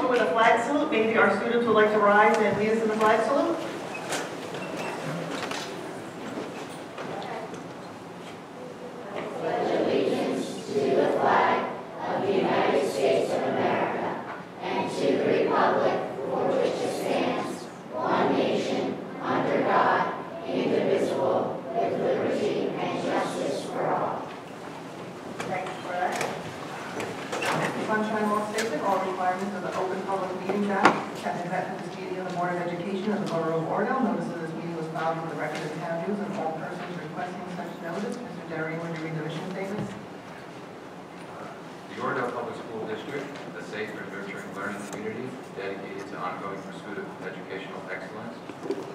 open with a flag salute. Maybe our students would like to rise and lead us in the flag salute. Oradell. Notice of this meeting was filed with the record of town news, and all persons requesting such notice. Mr. Derry, would you read the mission statements? The Oradell Public School District, a safe and nurturing learning community dedicated to ongoing pursuit of educational excellence,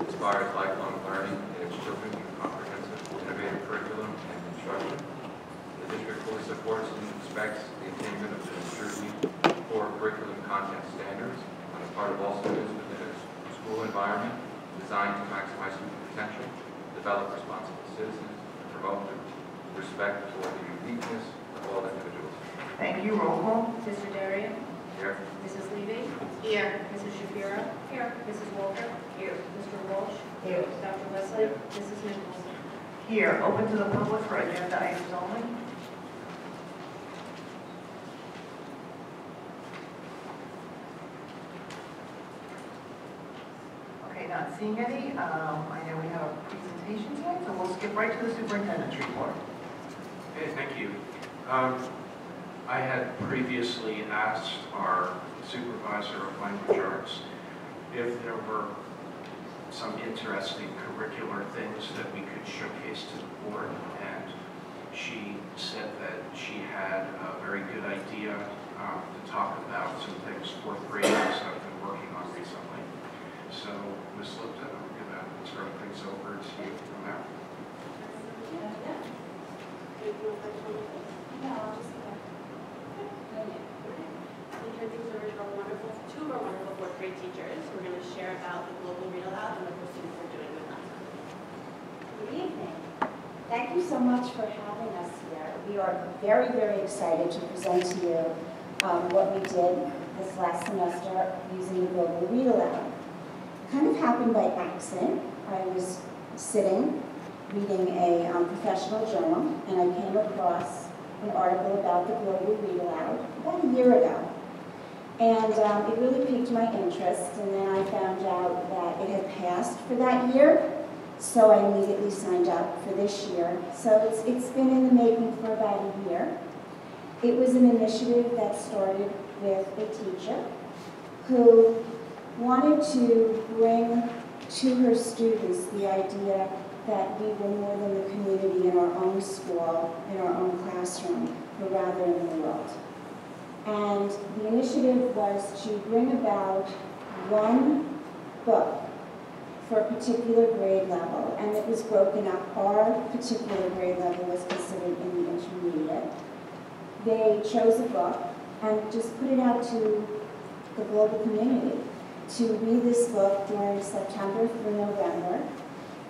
inspires lifelong learning in its children through comprehensive, innovative curriculum and instruction. The district fully supports and respects the attainment of the scrutiny core curriculum content standards on the part of all students within a school environment designed to maximize student potential, develop responsible citizens, and promote the respect for the uniqueness of all individuals. Thank you. Roll call. Mr. Darian? Here. Mrs. Levy? Here. Mrs. Shapiro? Here. Mrs. Walker? Here. Mr. Walsh? Here. Dr. Wesley? Mrs. Nichols? Here. Open to the public for agenda items only. Okay, not seeing any. I know we have a presentation tonight, so we'll skip right to the superintendent's report. Okay, thank you. I had previously asked our supervisor of language arts if there were some interesting curricular things that we could showcase to the board, and she said that she had a very good idea to talk about some things fourth graders have been working on recently. So, Ms. Lipton, I'm going to turn things over to you from there. I think these are two of our wonderful fourth grade teachers. We're going to share about the global read aloud and what the students are doing with us. Good evening. Thank you so much for having us here. We are very, very excited to present to you what we did this last semester using the global read aloud. It kind of happened by accident. I was sitting reading a professional journal, and I came across an article about the global read aloud about a year ago. And it really piqued my interest, and then I found out that it had passed for that year, so I immediately signed up for this year. So it's been in the making for about a year. It was an initiative that started with a teacher who wanted to bring to her students the idea that we were more than the community in our own school, in our own classroom, but rather in the world. And the initiative was to bring about one book for a particular grade level, and it was broken up. Our particular grade level was considered in the intermediate. They chose a book and just put it out to the global community to read this book during September through November,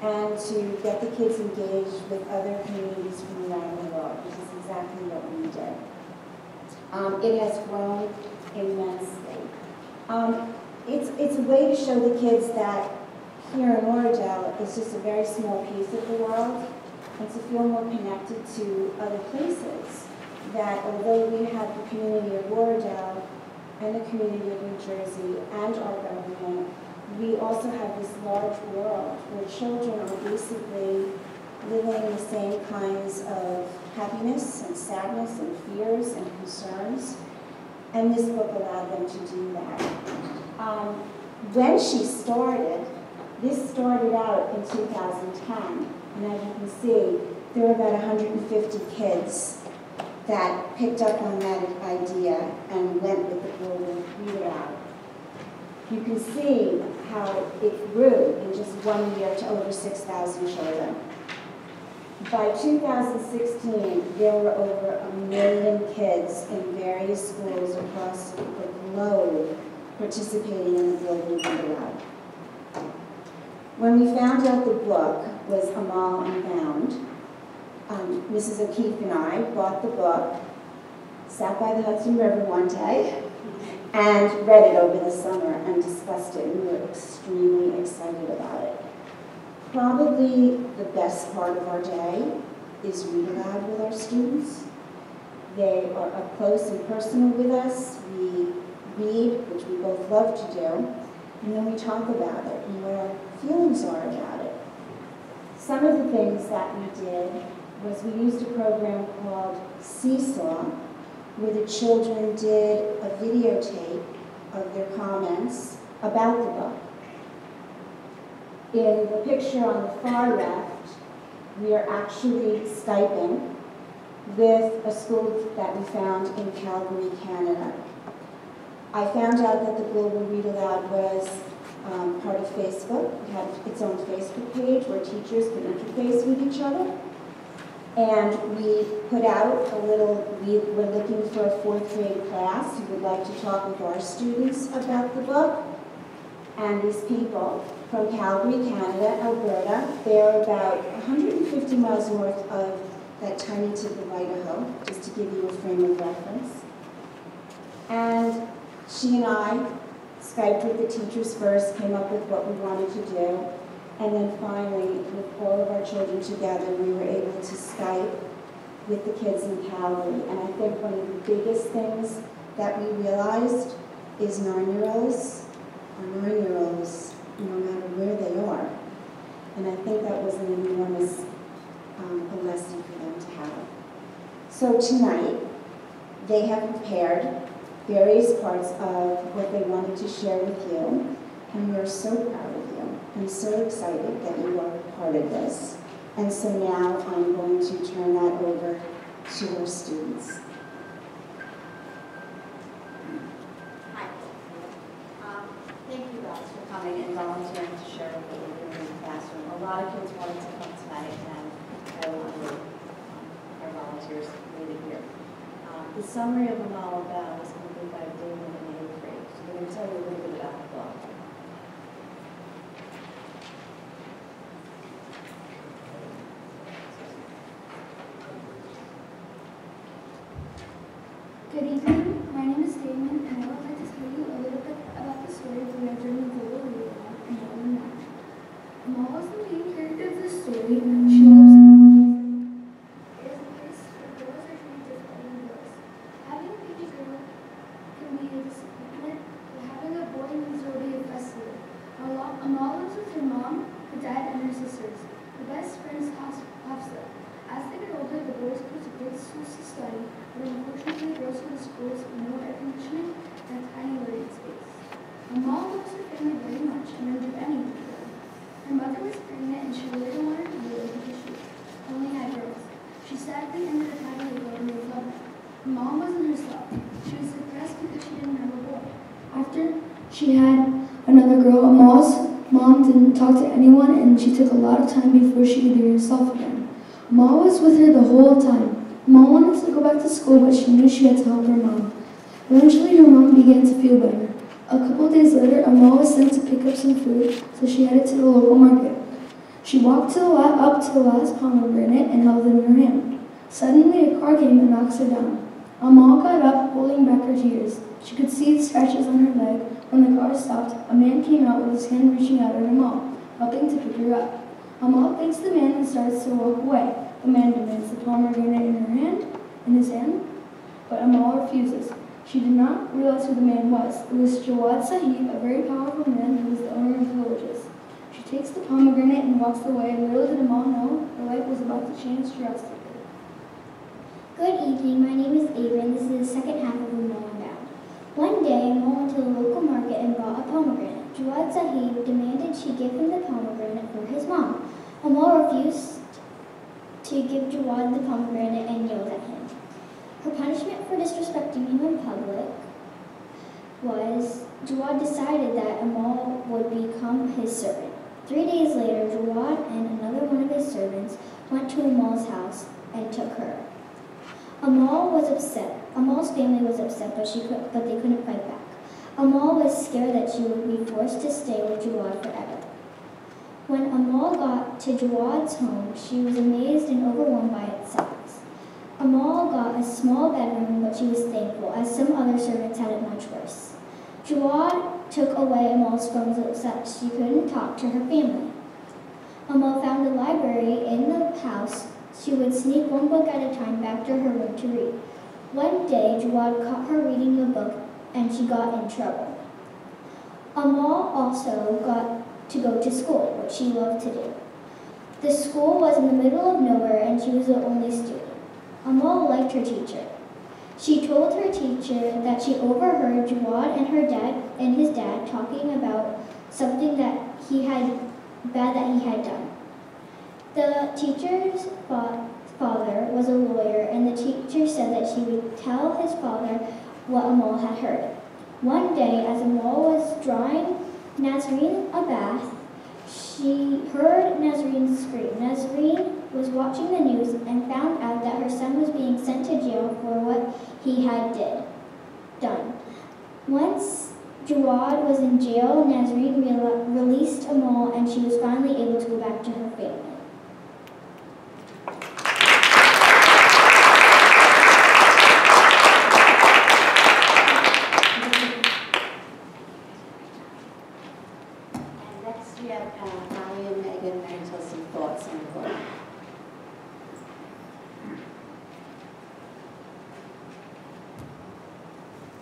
and to get the kids engaged with other communities from around the world, which is exactly what we did. It has grown immensely. It's a way to show the kids that here in Oradell is just a very small piece of the world, and to feel more connected to other places. That although we have the community of Oradell and the community of New Jersey and our government, we also have this large world where children are basically living the same kinds of happiness and sadness and fears and concerns, and this book allowed them to do that. When she started, this started out in 2010, and as you can see, there were about 150 kids that picked up on that idea and went with the global read aloud. You can see how it grew in just 1 year to over 6,000 children. By 2016, there were over 1 million kids in various schools across the globe participating in the global read aloud. When we found out the book was Amal Unbound, Mrs. O'Keefe and I bought the book, sat by the Hudson River one day, and read it over the summer and discussed it, and we were extremely excited about it. Probably the best part of our day is read aloud with our students. They are up close and personal with us. We read, which we both love to do, and then we talk about it and what our feelings are about it. Some of the things that we did was we used a program called Seesaw, where the children did a videotape of their comments about the book. In the picture on the far left, we are actually Skyping with a school that we found in Calgary, Canada. I found out that the Global Read Aloud was part of Facebook. It had its own Facebook page where teachers could interface with each other. And we put out a little, we're looking for a 4th grade class who would like to talk with our students about the book. And these people from Calgary, Canada, Alberta, they're about 150 miles north of that tiny tip of Idaho, just to give you a frame of reference. And she and I Skyped with the teachers first, came up with what we wanted to do, and then finally, with all of our children together, we were able to Skype with the kids in Calgary. And I think one of the biggest things that we realized is 9-year-olds are 9-year-olds no matter where they are. And I think that was an enormous a lesson for them to have. So tonight, they have prepared various parts of what they wanted to share with you, and we are so proud of you. I'm so excited that you are part of this. And so now I'm going to turn that over to our students. Hi. Thank you guys for coming and volunteering to share what we're doing in the classroom. A lot of kids wanted to come tonight, and I want our volunteers really here. The summary of them all about was completed by David in 8th grade. So we're going to tell you a little bit about the book. Good evening, my name is Damon, and I would like to tell you a little bit about the story of the German global read aloud and what we know. Amal is the main character of this story. She lives in it is a place where girls are treated differently than boys. Having a baby girl can be a disappointment, but having a boy means there will be a festival. Amal lives with her mom, her dad, and her sisters. Her best friend is Hafsa. As they get older, the boys go to great schools to study, but unfortunately, girls go to schools with no air conditioning and a tiny learning space. Amal loves her family very much and would do anything for them. Her mother was pregnant and she really didn't want her to be there because she only had girls. She sadly ended up having a girl and they loved her. Mom wasn't herself. She was depressed because she didn't have a boy. After she had another girl, Amal's mom didn't talk to anyone and she took a lot of time before she could be herself again. Amal was with her the whole time. Mom wanted to go back to school, but she knew she had to help her mom. Eventually, her mom began to feel better. A couple days later, Amal was sent to pick up some food, so she headed to the local market. She walked up to the last pomegranate and held it in her hand. Suddenly, a car came and knocked her down. Amal got up, holding back her tears. She could see the scratches on her leg. When the car stopped, a man came out with his hand reaching out at Amal, helping to pick her up. Amal thanks the man and starts to walk away. The man demands the pomegranate in his hand, but Amal refuses. She did not realize who the man was. It was Jawad Sahib, a very powerful man who was the owner of the villages. She takes the pomegranate and walks away, and little did Amal know her life was about to change drastically. Good evening, my name is Ava, and this is the second half of Amal Bound. One day, Amal went to the local market and bought a pomegranate. Jawad Sahib demanded she give him the pomegranate for his mom. Amal refused to give Jawad the pomegranate and yelled at him. Her punishment for disrespecting him in public was Jawad decided that Amal would become his servant. 3 days later, Jawad and another one of his servants went to Amal's house and took her. Amal was upset. Amal's family was upset, but they couldn't fight back. Amal was scared that she would be forced to stay with Jawad forever. When Amal got to Jawad's home, she was amazed and overwhelmed by its size. Amal got a small bedroom, but she was thankful, as some other servants had it much worse. Jawad took away Amal's phone so that she couldn't talk to her family. Amal found a library in the house. She would sneak one book at a time back to her room to read. One day, Jawad caught her reading a book, and she got in trouble. Amal also got to go to school, which she loved to do. The school was in the middle of nowhere, and she was the only student. Amal liked her teacher. She told her teacher that she overheard Jawad and his dad talking about something that he had done. The teacher's father was a lawyer, and the teacher said that she would tell his father what Amal had heard. One day, as Amal was drawing Nazreen a bath, she heard Nazreen scream. Nazreen was watching the news and found out that her son was being sent to jail for what he had done. Once Jawad was in jail, Nazreen released Amal, and she was finally able to go back to her family. And next we have Molly and Megan to tell some thoughts on the book.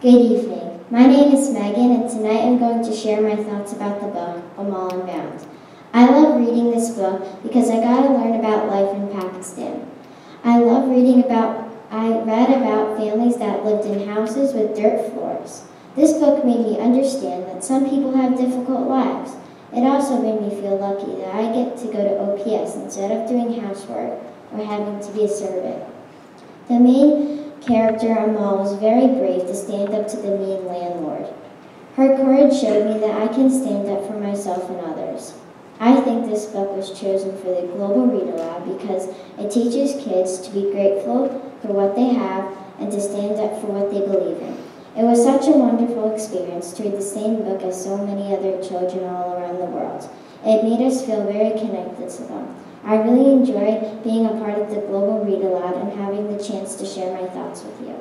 Good evening. My name is Megan, and tonight I'm going to share my thoughts about the book, Amal Unbound. I love reading this book because I got to learn about life in Pakistan. I read about families that lived in houses with dirt floors. This book made me understand that some people have difficult lives. It also made me feel lucky that I get to go to OPS instead of doing housework or having to be a servant. The main character, Amal, was very brave to stand up to the mean landlord. Her courage showed me that I can stand up for myself and others. I think this book was chosen for the Global Read Aloud because it teaches kids to be grateful for what they have and to stand up for what they believe in. It was such a wonderful experience to read the same book as so many other children all around the world. It made us feel very connected to them. I really enjoyed being a part of the Global Read Aloud and having the chance to share my thoughts with you.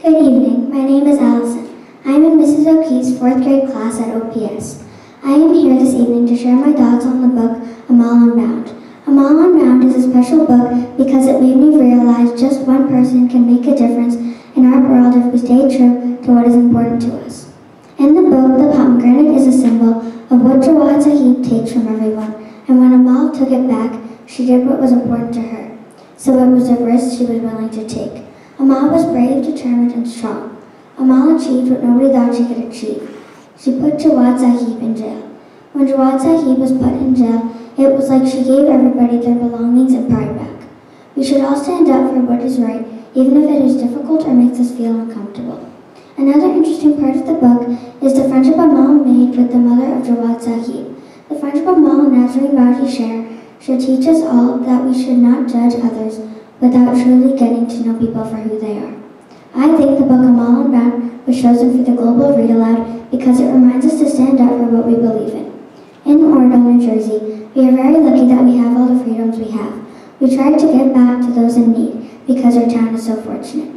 Good evening. My name is Allison. I am in Mrs. O'Keefe's 4th grade class at OPS. I am here this evening to share my thoughts on the book Amal Unbound. Amal Unbound is a special book because it made me realize just one person can make a difference in our world if we stay true to what is important to us. In the book, the pomegranate is a symbol of what Jawad Sahib takes from everyone, and when Amal took it back, she did what was important to her. So it was a risk she was willing to take. Amal was brave, determined, and strong. Amal achieved what nobody thought she could achieve. She put Jawad Sahib in jail. When Jawad Sahib was put in jail, it was like she gave everybody their belongings and pride back. We should all stand up for what is right, even if it is difficult or makes us feel uncomfortable. Another interesting part of the book is the friendship Amal made with the mother of Jawad Sahib. The friendship Amal and Nazreen Baji share should teach us all that we should not judge others without truly getting to know people for who they are. I think the book Amal Unbound was chosen for the Global Read Aloud because it reminds us to stand up for what we believe in. In Oradell, New Jersey, we are very lucky that we have all the freedoms we have. We try to give back to those in need because our town is so fortunate.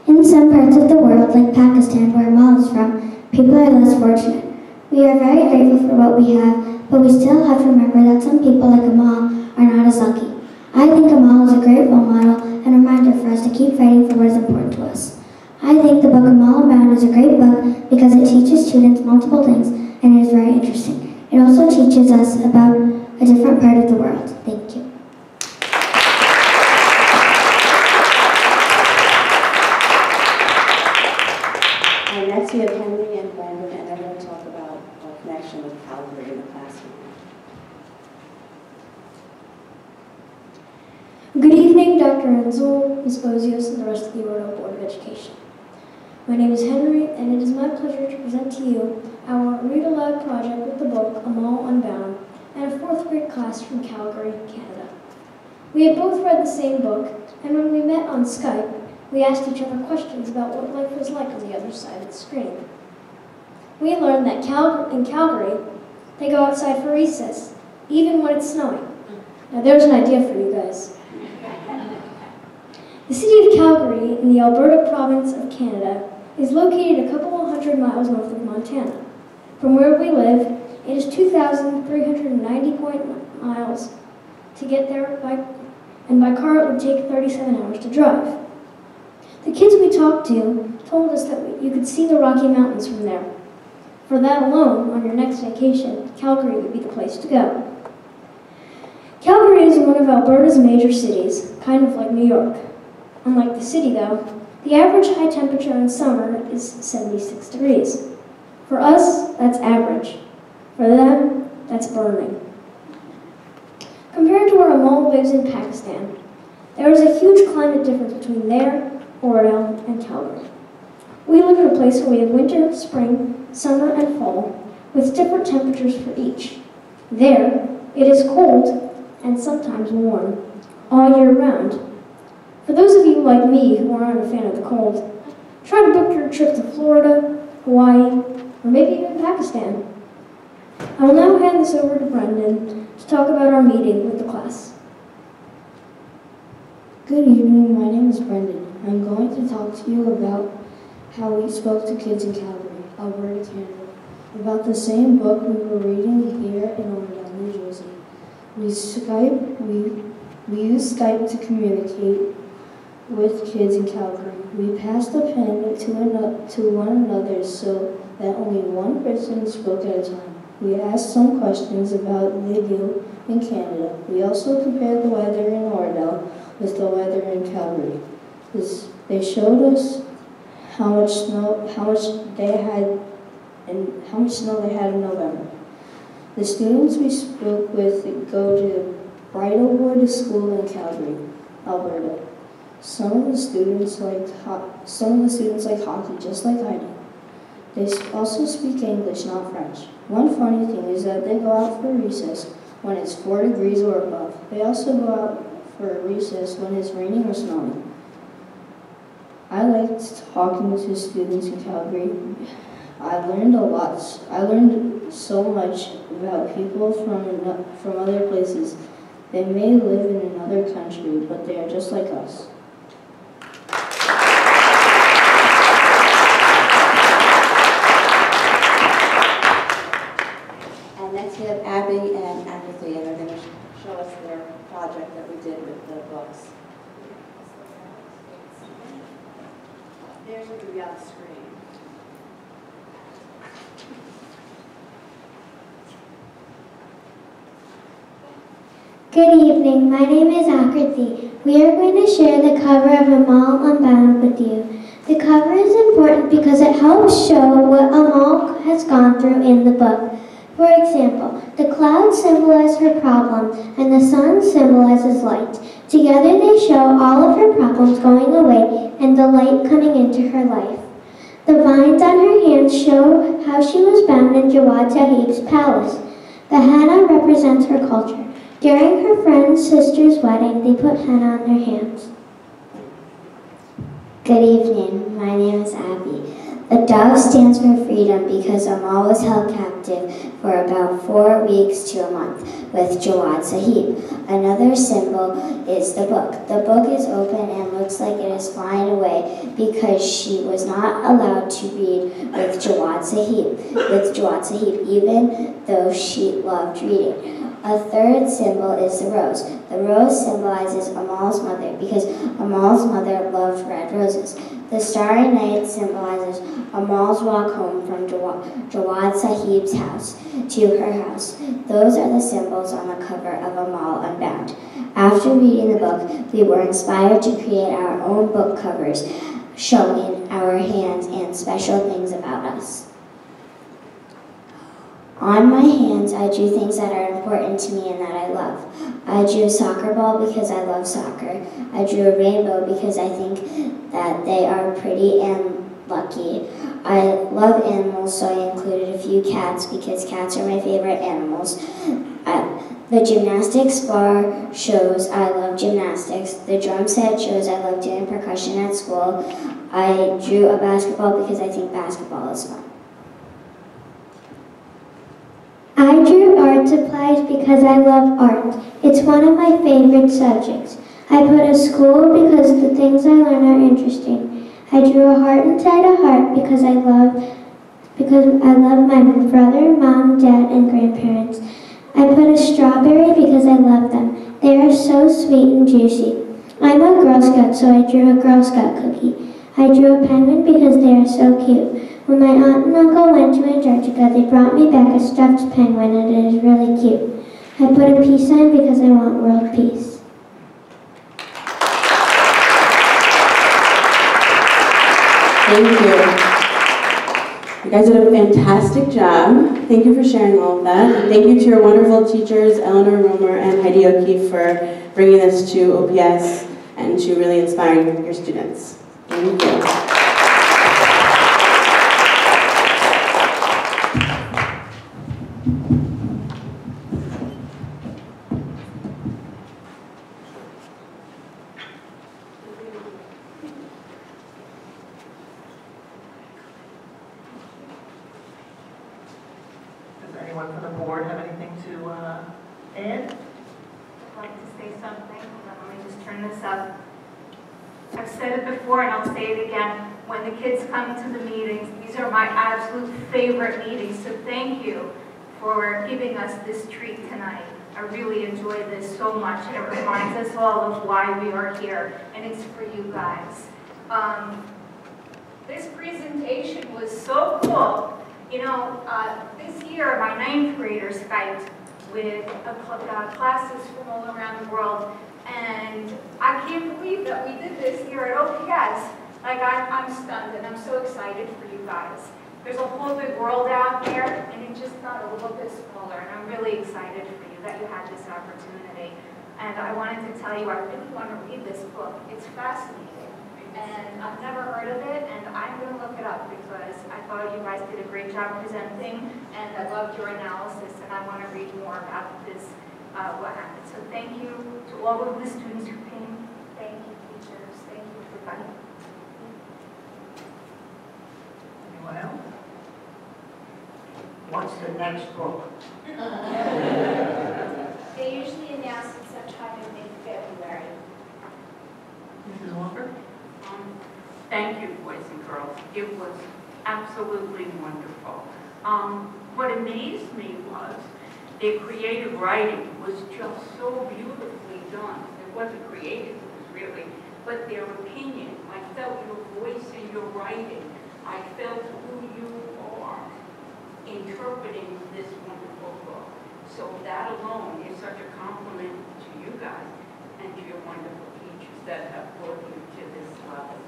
In some parts of the world, like Pakistan, where Amal is from, people are less fortunate. We are very grateful for what we have, but we still have to remember that some people like Amal are not as lucky. I think Amal is a great role model and a reminder for us to keep fighting for what is important to us. I think the book Amal Unbound is a great book because it teaches students multiple things and it is very interesting. It also teaches us about a different part of the world. Thank you. And next we have Henry and Brandon, and they're going to talk about our connection with Calvary in the classroom. Good evening, Dr. Enzel, Ms. Bozios, and the rest of the Oradell Board of Education. My name is Henry, and it is my pleasure to present to you our Read Aloud project with the book Amal Unbound and a 4th grade class from Calgary, Canada. We had both read the same book, and when we met on Skype, we asked each other questions about what life was like on the other side of the screen. We learned that in Calgary, they go outside for recess, even when it's snowing. Now there's an idea for you guys. The city of Calgary in the Alberta province of Canada is located a couple of 100 miles north of Montana. From where we live, it is 2,390 miles to get there, and by car it would take 37 hours to drive. The kids we talked to told us that you could see the Rocky Mountains from there. For that alone, on your next vacation, Calgary would be the place to go. Calgary is one of Alberta's major cities, kind of like New York. Unlike the city, though, the average high temperature in summer is 76 degrees. For us, that's average. For them, that's burning. Compared to where Amal lives in Pakistan, there is a huge climate difference between there, Oradell, and Calgary. We live in a place where we have winter, spring, summer, and fall, with different temperatures for each. There, it is cold and sometimes warm, all year round. For those of you like me who aren't a fan of the cold, try to book your trip to Florida, Hawaii, or maybe even Pakistan. I will now hand this over to Brendan to talk about our meeting with the class. Good evening, my name is Brendan. I'm going to talk to you about how we spoke to kids in Calgary, Alberta, Canada, about the same book we were reading here in Oradell, New Jersey. We use Skype to communicate with kids in Calgary. We passed the pen to one another so that only one person spoke at a time. We asked some questions about the deal in Canada. We also compared the weather in Oradell with the weather in Calgary. They showed us how much snow they had in November. The students we spoke with go to Bridlewood School in Calgary, Alberta. Some of the students like hockey, just like I do. They also speak English, not French. One funny thing is that they go out for recess when it's 4 degrees or above. They also go out for recess when it's raining or snowing. I liked talking to students in Calgary. I learned a lot. I learned so much about people from other places. They may live in another country, but they are just like us. And next we have Abby and Agatha, and they're going to show us their project that we did with the books. There's what could be on the screen. Good evening, my name is Akriti. We are going to share the cover of Amal Unbound with you. The cover is important because it helps show what Amal has gone through in the book. For example, the clouds symbolize her problem and the sun symbolizes light. Together they show all of her problems going away and the light coming into her life. The vines on her hands show how she was bound in Jawad Sahib's palace. The henna represents her culture. During her friend's sister's wedding, they put henna on their hands. Good evening, my name is Abby. The dove stands for freedom because Amal was held captive for about 4 weeks to a month with Jawad Sahib. Another symbol is the book. The book is open and looks like it is flying away because she was not allowed to read with Jawad Sahib, even though she loved reading. A third symbol is the rose. The rose symbolizes Amal's mother because Amal's mother loved red roses. The starry night symbolizes Amal's walk home from Jawad Sahib's house to her house. Those are the symbols on the cover of Amal Unbound. After reading the book, we were inspired to create our own book covers showing our hands and special things about us. On my hands, I drew things that are important to me and that I love. I drew a soccer ball because I love soccer. I drew a rainbow because I think that they are pretty and lucky. I love animals, so I included a few cats because cats are my favorite animals. The gymnastics bar shows I love gymnastics. The drum set shows I love doing percussion at school. I drew a basketball because I think basketball is fun. I drew art supplies because I love art. It's one of my favorite subjects. I put a school because the things I learn are interesting. I drew a heart inside a heart because I love my brother, mom, dad, and grandparents. I put a strawberry because I love them. They are so sweet and juicy. I'm a Girl Scout, so I drew a Girl Scout cookie. I drew a penguin because they are so cute. When my aunt and uncle went to Antarctica, they brought me back a stuffed penguin, and it is really cute. I put a peace sign because I want world peace. Thank you. You guys did a fantastic job. Thank you for sharing all of that. And thank you to your wonderful teachers, Eleanor Romer and Heidi O'Keefe, for bringing this to OPS and to really inspiring your students. Thank you. Does anyone from the board have anything to add? I'd like to say something. Let me just turn this up. I've said it before and I'll say it again. When the kids come to the meetings, these are my absolute favorite meetings. So thank you for giving us this treat tonight. I really enjoy this so much. It reminds us all of why we are here, and it's for you guys. This presentation was so cool. You know, this year my 9th graders Skyped with classes from all around the world, and I can't believe that we did this here at OPS. Like, I'm stunned, and I'm so excited for you guys. There's a whole big world out there, and it just got a little bit smaller, and I'm really excited for you that you had this opportunity. And I wanted to tell you, I really want to read this book. It's fascinating, and I've never heard of it, and I'm going to look it up because I thought you guys did a great job presenting, and I loved your analysis, and I want to read more about this, what happened. So thank you to all of the students who came. Thank you, teachers. Thank you, everybody. Anyone else? What's the next book? They usually announce it sometime in mid-February. Mrs. Walker? Thank you, boys and girls. It was absolutely wonderful. What amazed me was their creative writing was just so beautifully done. It wasn't creative, it was really, but their opinion. I felt your voice in your writing. I felt who you are interpreting this wonderful book. So that alone is such a compliment to you guys and to your wonderful teachers that have brought you to this level.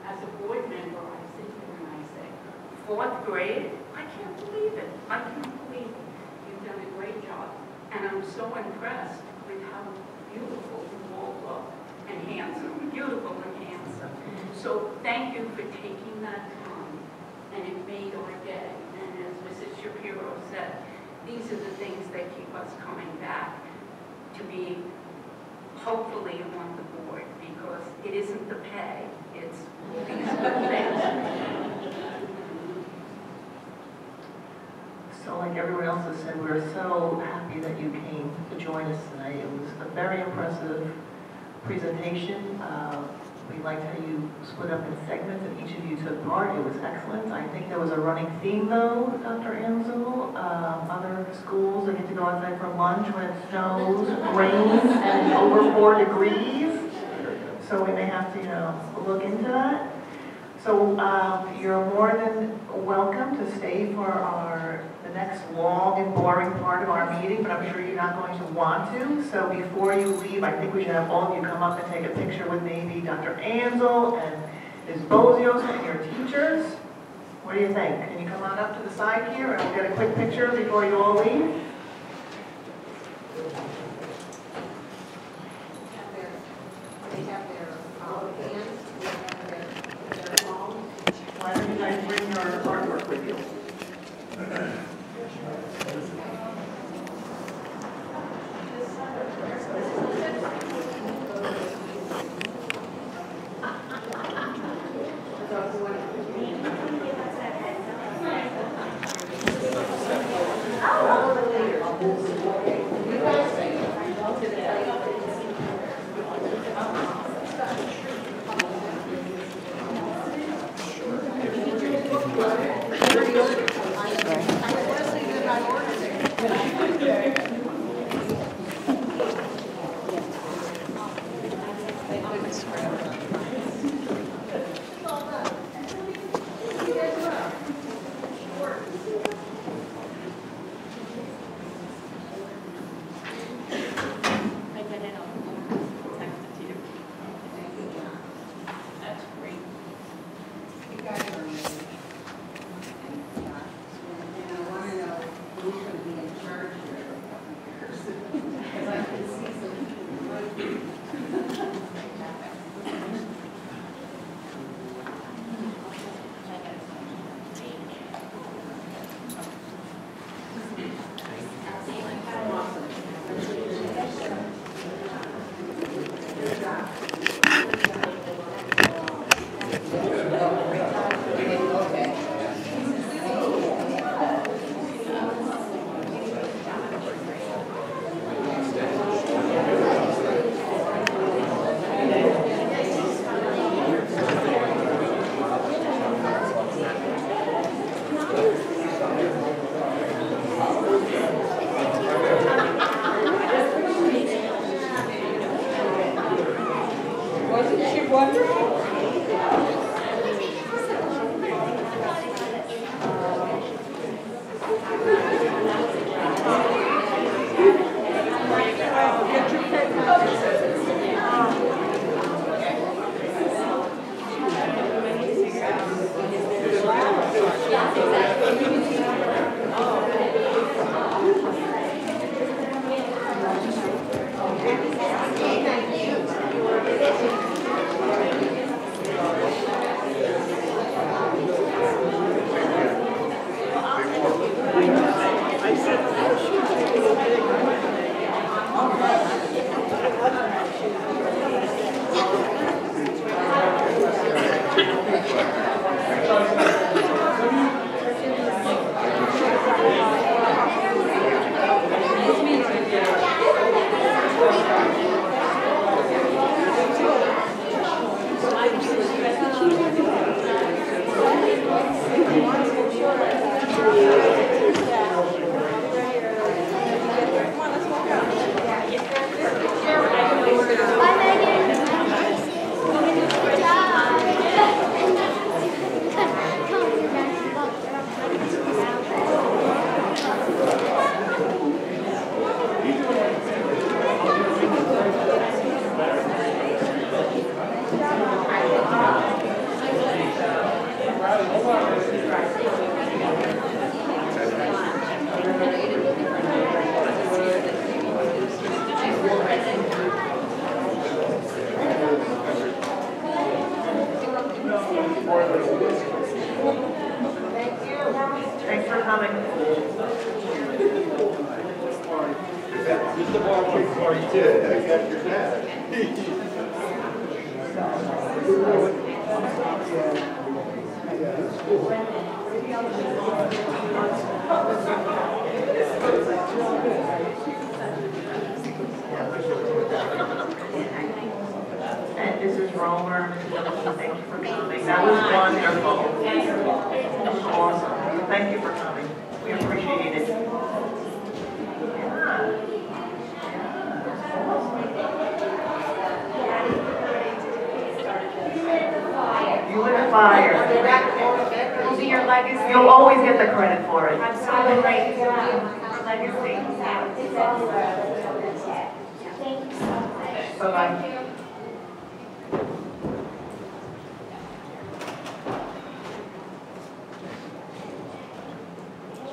As a board member, I sit here and I say, 4th grade? I can't believe it. I can't believe it. You've done a great job. And I'm so impressed with how beautiful you all look and handsome. Beautiful and handsome. So thank you for taking that time. And it made our day. And as Mrs. Shapiro said, these are the things that keep us coming back to be hopefully on the board, because it isn't the pay, it's these good things. So like everyone else has said, we're so happy that you came to join us tonight. It was a very impressive presentation. We liked how you split up in segments and each of you took part. It was excellent. I think there was a running theme though, Dr. Ansel. Other schools that get to go outside for lunch when it snows, rains, and over 4 degrees. So we may have to, look into that. So you're more than welcome to stay for the next long and boring part of our meeting, but I'm sure you're not going to want to. So before you leave, I think we should have all of you come up and take a picture with maybe Dr. Ansel and Ms. Bozios and your teachers. What do you think? Can you come on up to the side here and we'll get a quick picture before you all leave? Why don't you guys bring your artwork with you? Thanks for coming. Just the bar party too. I got your dad. And Mrs. Romer, thank you for coming. That was wonderful. That was awesome. Thank you for coming. We appreciate it. You lit a fire. It'll be your legacy. You'll always get the credit for it. Absolutely. Your legacy. Thank you so much. Bye-bye.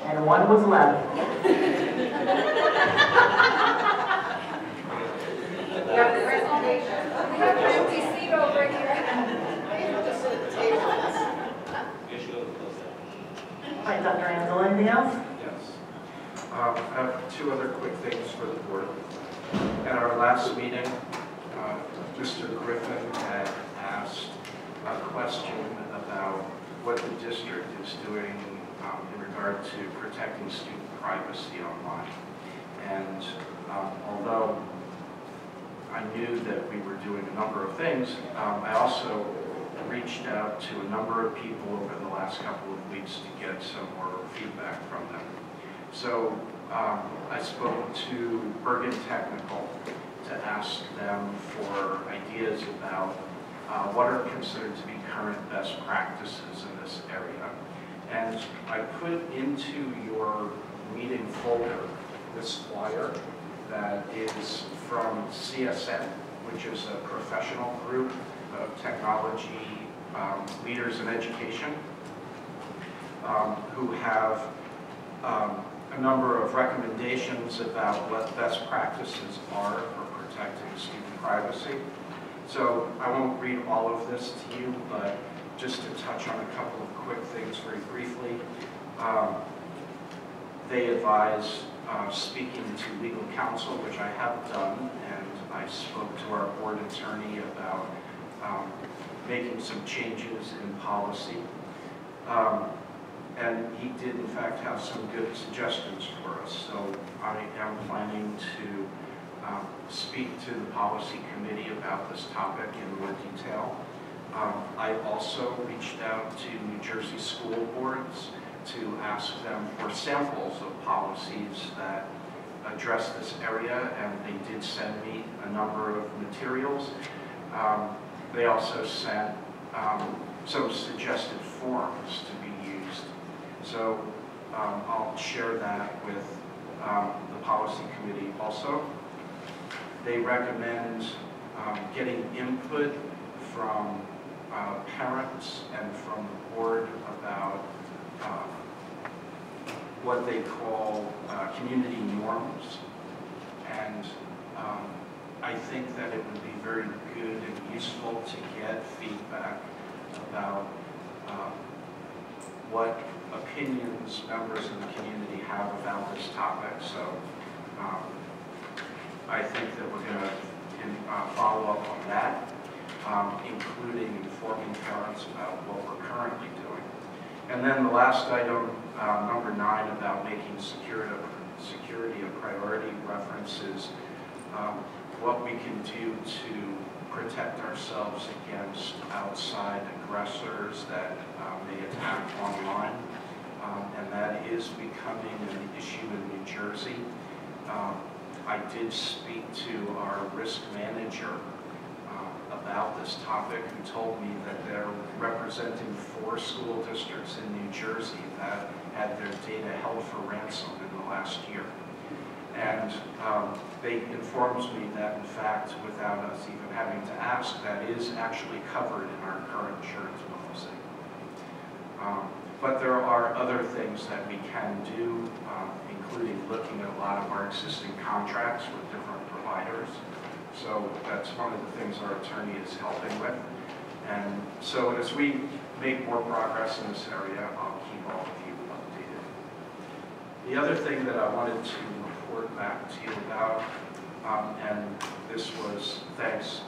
And one was left. You have the presentation. We have an empty seat over here. Hi, Dr. Ansel, anything else? Yes. I have two other quick things for the board. At our last meeting, Mr. Griffin had asked a question about what the district is doing in regard to protecting student privacy online. And although I knew that we were doing a number of things, I also reached out to a number of people over the last couple of weeks to get some more feedback from them. So I spoke to Bergen Technical to ask them for ideas about what are considered to be current best practices in this area. And I put into your meeting folder this flyer that is from CSN, which is a professional group of technology leaders in education who have a number of recommendations about what best practices are for protecting student privacy. So I won't read all of this to you, but just to touch on a couple of quick things very briefly. They advise speaking to legal counsel, which I have done, and I spoke to our board attorney about making some changes in policy. And he did, in fact, have some good suggestions for us. So I am planning to speak to the policy committee about this topic in more detail. I also reached out to New Jersey school boards to ask them for samples of policies that address this area, and they did send me a number of materials. They also sent some suggested forms to be used. So I'll share that with the policy committee also. They recommend getting input from parents and from the board about what they call community norms. And I think that it would be very good and useful to get feedback about what opinions members of the community have about this topic. So I think that we're going to follow up on that. including informing parents about what we're currently doing. And then the last item, number 9, about making security a priority, references what we can do to protect ourselves against outside aggressors that may attack online. And that is becoming an issue in New Jersey. I did speak to our risk manager about this topic, who told me that they're representing 4 school districts in New Jersey that had their data held for ransom in the last year. And they informed me that, in fact, without us even having to ask, that is actually covered in our current insurance policy. But there are other things that we can do, including looking at a lot of our existing contracts with different providers. So that's one of the things our attorney is helping with. And so as we make more progress in this area, I'll keep all of you updated. The other thing that I wanted to report back to you about, and this was thanks